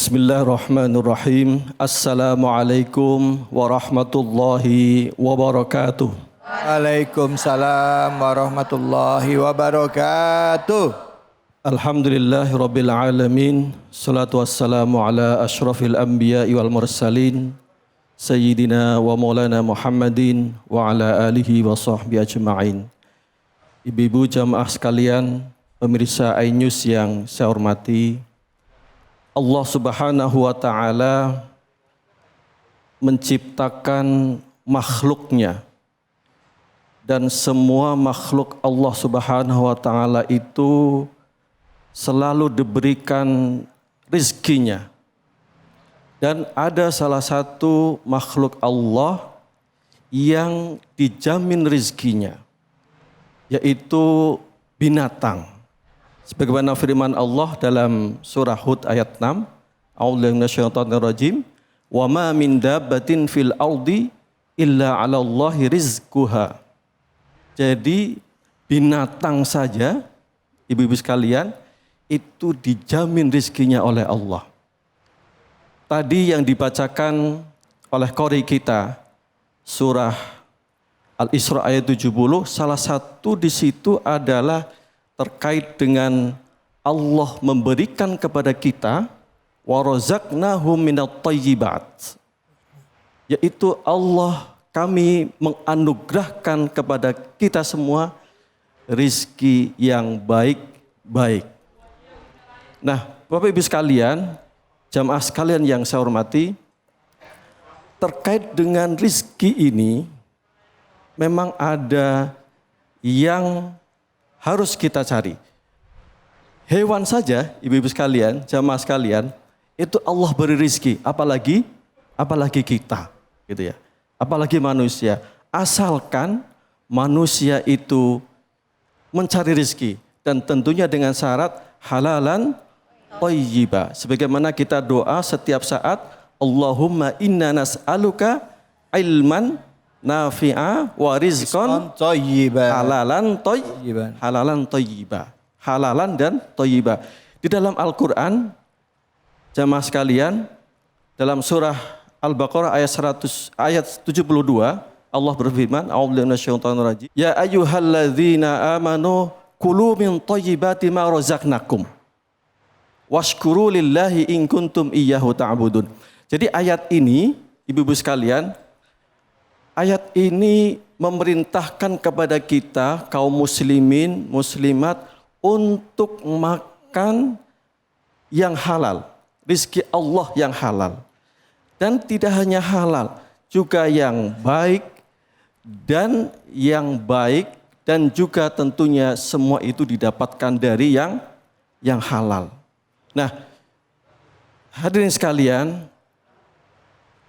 Bismillahirrahmanirrahim. Assalamualaikum warahmatullahi wabarakatuh. Waalaikumsalam warahmatullahi wabarakatuh. Alhamdulillahi rabbil alamin. Salatu wassalamu ala asyrafil anbiya'i wal mursalin. Sayyidina wa maulana Muhammadin wa ala alihi wa sahbihi ajma'in. Ibu-ibu jamaah sekalian, pemirsa iNews yang saya hormati, Allah Subhanahu wa ta'ala menciptakan makhluknya, dan semua makhluk Allah Subhanahu wa ta'ala itu selalu diberikan rizkinya. Dan ada salah satu makhluk Allah yang dijamin rizkinya, yaitu binatang. Sebagaimana firman Allah dalam surah Hud ayat 6, A'udzu minasyaitonir rajim, "Wa ma min dabbatin fil ardi illa 'alallahi rizquha." Jadi binatang saja, ibu-ibu sekalian, itu dijamin rizkinya oleh Allah. Tadi yang dibacakan oleh qori kita, surah Al-Isra ayat 70, salah satu di situ adalah terkait dengan Allah memberikan kepada kita wa razaqnahum minat thayyibat, yaitu Allah, kami menganugerahkan kepada kita semua rizki yang baik-baik. Nah, Bapak Ibu sekalian, jamaah sekalian yang saya hormati, terkait dengan rizki ini memang ada yang harus kita cari. Hewan saja, ibu-ibu sekalian, jamaah sekalian, itu Allah beri rizki, apalagi kita, gitu ya. Apalagi manusia. Asalkan manusia itu mencari rizki, dan tentunya dengan syarat halalan thayyiba. Sebagaimana kita doa setiap saat, Allahumma inna nas'aluka ilman nafi'a wa rizqan thayyiban. Halalan thayyiba. Halalan dan thayyiba. Di dalam Al-Quran, jamaah sekalian, dalam surah Al-Baqarah ayat 72, Allah berfirman, A'udzu minasyaitonir rajim, ya ayyuhalladzina amanu kulu min thayyibati ma razaqnakum washkuru lillahi in kuntum iyyahu ta'budun. Jadi ayat ini, ibu-ibu sekalian, ayat ini memerintahkan kepada kita kaum muslimin, muslimat untuk makan yang halal, rizki Allah yang halal. Dan tidak hanya halal, juga yang baik dan juga tentunya semua itu didapatkan dari yang halal. Nah, hadirin sekalian,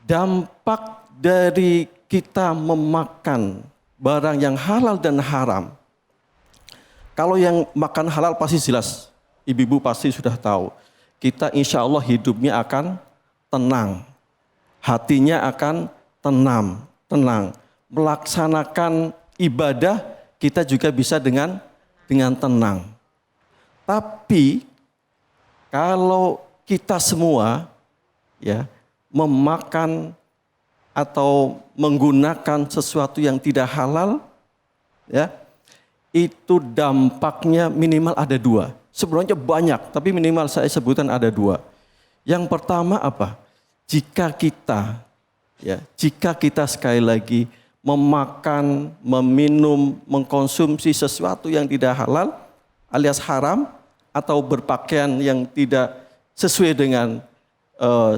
dampak dari kita memakan barang yang halal dan haram. Kalau yang makan halal pasti jelas, ibu-ibu pasti sudah tahu. Kita insya Allah hidupnya akan tenang, hatinya akan tenang. Melaksanakan ibadah kita juga bisa dengan tenang. Tapi kalau kita semua ya memakan atau menggunakan sesuatu yang tidak halal, ya, itu dampaknya minimal ada dua. Sebenarnya banyak, tapi minimal saya sebutkan ada dua. Yang pertama apa? Jika kita sekali lagi memakan, meminum, mengkonsumsi sesuatu yang tidak halal alias haram, atau berpakaian yang tidak sesuai dengan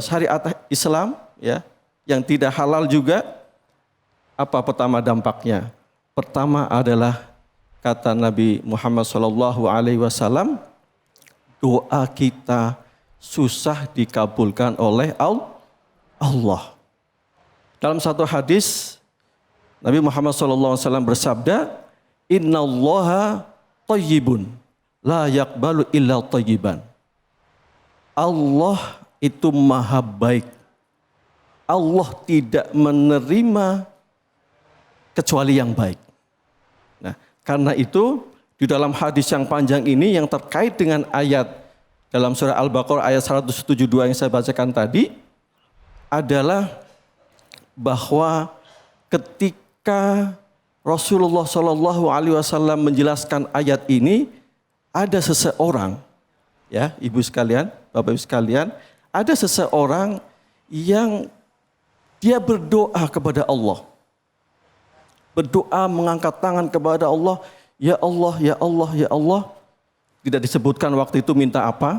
syariat Islam, ya, yang tidak halal juga, apa pertama dampaknya? Pertama adalah kata Nabi Muhammad SAW, doa kita susah dikabulkan oleh Allah. Dalam satu hadis, Nabi Muhammad SAW bersabda, Innallaha thayyibun, la yaqbalu illa thayyiban. Allah itu maha baik. Allah tidak menerima kecuali yang baik. Nah, karena itu di dalam hadis yang panjang ini yang terkait dengan ayat dalam surah Al-Baqarah ayat 172 yang saya bacakan tadi adalah bahwa ketika Rasulullah Shallallahu Alaihi Wasallam menjelaskan ayat ini, ada seseorang, ya ibu sekalian, bapak ibu sekalian, ada seseorang yang dia berdoa kepada Allah, berdoa mengangkat tangan kepada Allah, ya Allah, ya Allah, ya Allah. Tidak disebutkan waktu itu minta apa,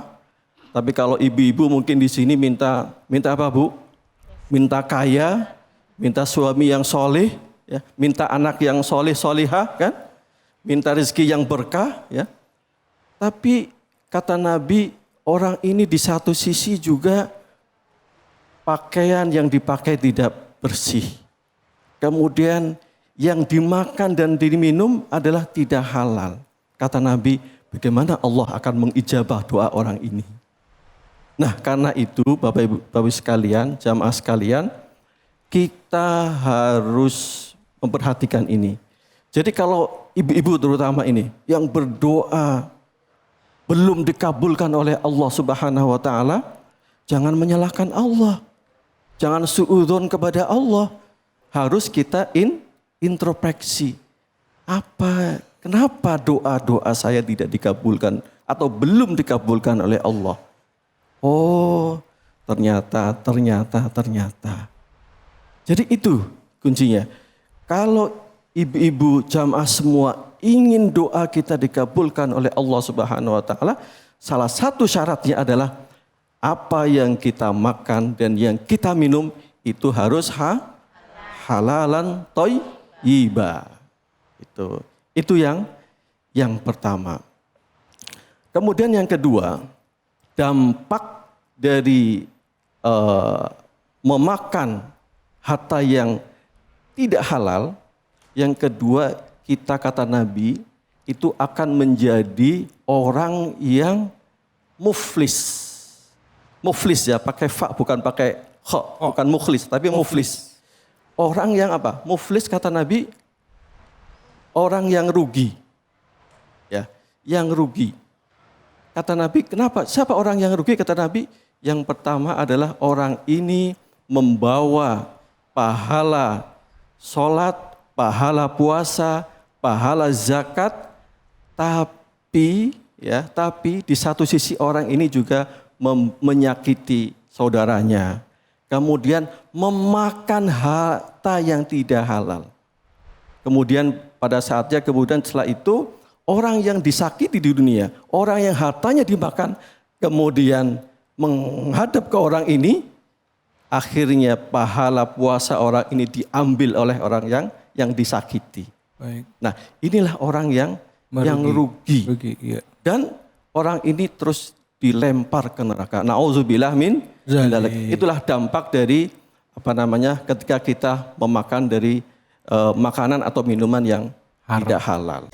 tapi kalau ibu-ibu mungkin di sini minta apa bu? Minta kaya, minta suami yang soleh, ya, minta anak yang soleh solihah, kan? Minta rezeki yang berkah, ya. Tapi kata Nabi, orang ini di satu sisi juga pakaian yang dipakai tidak bersih. Kemudian yang dimakan dan diminum adalah tidak halal. Kata Nabi, bagaimana Allah akan mengijabah doa orang ini? Nah, karena itu Bapak Ibu sekalian, jamaah sekalian, kita harus memperhatikan ini. Jadi kalau ibu-ibu terutama ini yang berdoa belum dikabulkan oleh Allah Subhanahu wa taala, jangan menyalahkan Allah. Jangan suudzon kepada Allah. Harus kita introspeksi. Kenapa doa-doa saya tidak dikabulkan atau belum dikabulkan oleh Allah? Oh, ternyata. Jadi itu kuncinya. Kalau ibu-ibu jamaah semua ingin doa kita dikabulkan oleh Allah Subhanahu wa taala, salah satu syaratnya adalah apa yang kita makan dan yang kita minum itu harus halalan thayyiba. Itu yang pertama. Kemudian yang kedua, dampak dari memakan harta yang tidak halal. Yang kedua, kita kata Nabi itu akan menjadi orang yang muflis. Muflis ya, pakai fa bukan pakai kha, bukan mukhlis tapi muflis. Orang yang apa? Muflis kata Nabi, orang yang rugi. Ya, yang rugi. Kata Nabi, kenapa? Siapa orang yang rugi? Kata Nabi, yang pertama adalah orang ini membawa pahala sholat, pahala puasa, pahala zakat, tapi di satu sisi orang ini juga menyakiti saudaranya. Kemudian memakan harta yang tidak halal. Kemudian pada saatnya, kemudian setelah itu orang yang disakiti di dunia, orang yang hartanya dimakan, kemudian menghadap ke orang ini, akhirnya pahala puasa orang ini diambil oleh orang yang disakiti. Baik. Nah, inilah orang yang rugi. Iya. Dan orang ini terus dilempar ke neraka. Nauzubillah min dzalik. Itulah dampak dari ketika kita memakan dari makanan atau minuman yang tidak halal.